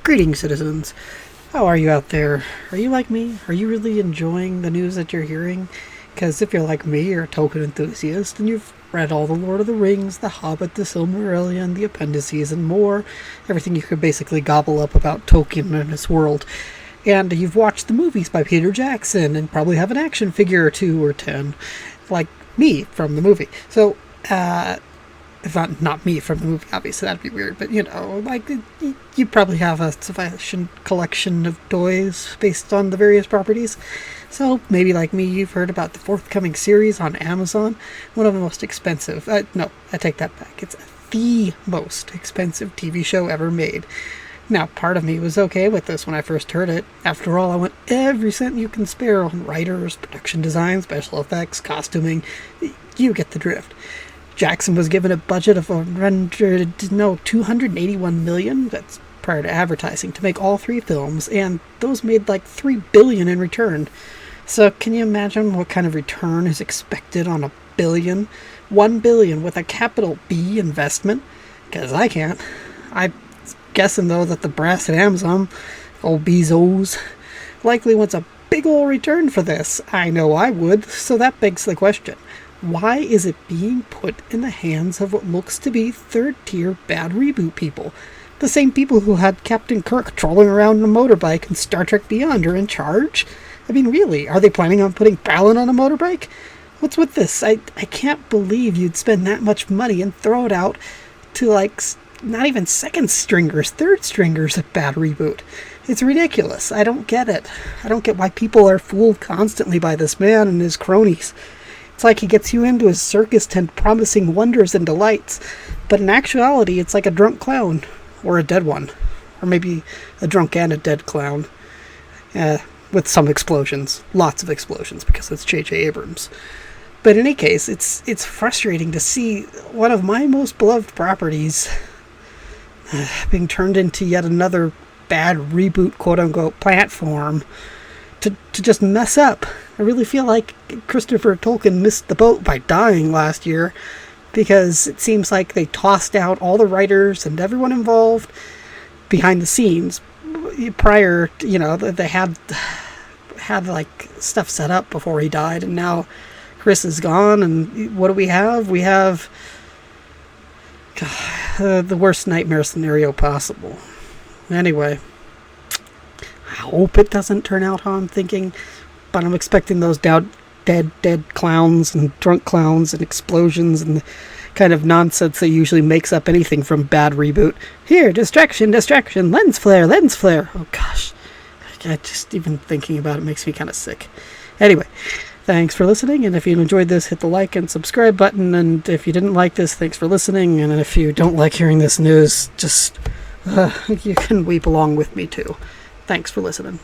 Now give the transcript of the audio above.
Greetings, citizens. How are you out there? Are you like me? Are you really enjoying the news that you're hearing? Because if you're like me, you're a Tolkien enthusiast, and you've read all the Lord of the Rings, The Hobbit, The Silmarillion, the appendices, and more. Everything you could basically gobble up about Tolkien and his world. And you've watched the movies by Peter Jackson, and probably have an action figure or 2 or 10, like me from the movie. So, if not me from the movie, obviously that'd be weird, but you probably have a sufficient collection of toys based on the various properties. So maybe like me, you've heard about the forthcoming series on Amazon, one of the most expensive, no, I take that back, it's the most expensive TV show ever made. Now, part of me was okay with this when I first heard it. After all, I want every cent you can spare on writers, production design, special effects, costuming. You get the drift. Jackson was given a budget of $281 million, that's prior to advertising, to make all 3 films, and those made like $3 billion in return. So can you imagine what kind of return is expected on $1 billion? $1 billion with a capital B investment? Because I can't. I'm guessing, though, that the brass at Amazon, old Bezos, likely wants a big ol' return for this. I know I would, so that begs the question. Why is it being put in the hands of what looks to be third-tier bad reboot people? The same people who had Captain Kirk trolling around on a motorbike in Star Trek Beyond are in charge? I mean, really, are they planning on putting Fallon on a motorbike? What's with this? I can't believe you'd spend that much money and throw it out to, not even second stringers, third stringers at bad reboot. It's ridiculous. I don't get it. I don't get why people are fooled constantly by this man and his cronies. It's like he gets you into his circus tent promising wonders and delights, but in actuality it's like a drunk clown, or a dead one, or maybe a drunk and a dead clown, with some explosions, lots of explosions, because it's J.J. Abrams. But in any case, it's frustrating to see one of my most beloved properties being turned into yet another bad reboot, quote-unquote, platform to just mess up. I really feel like Christopher Tolkien missed the boat by dying last year, because it seems like they tossed out all the writers and everyone involved behind the scenes prior, they had stuff set up before he died, and now Chris is gone, and what do we have? We have the worst nightmare scenario possible. Anyway, I hope it doesn't turn out how I'm thinking, but I'm expecting those dead clowns and drunk clowns and explosions and the kind of nonsense that usually makes up anything from bad reboot. Here, distraction, lens flare. Oh gosh, just even thinking about it makes me kind of sick. Anyway, thanks for listening, and if you enjoyed this, hit the like and subscribe button, and if you didn't like this, thanks for listening, and if you don't like hearing this news, just you can weep along with me too. Thanks for listening.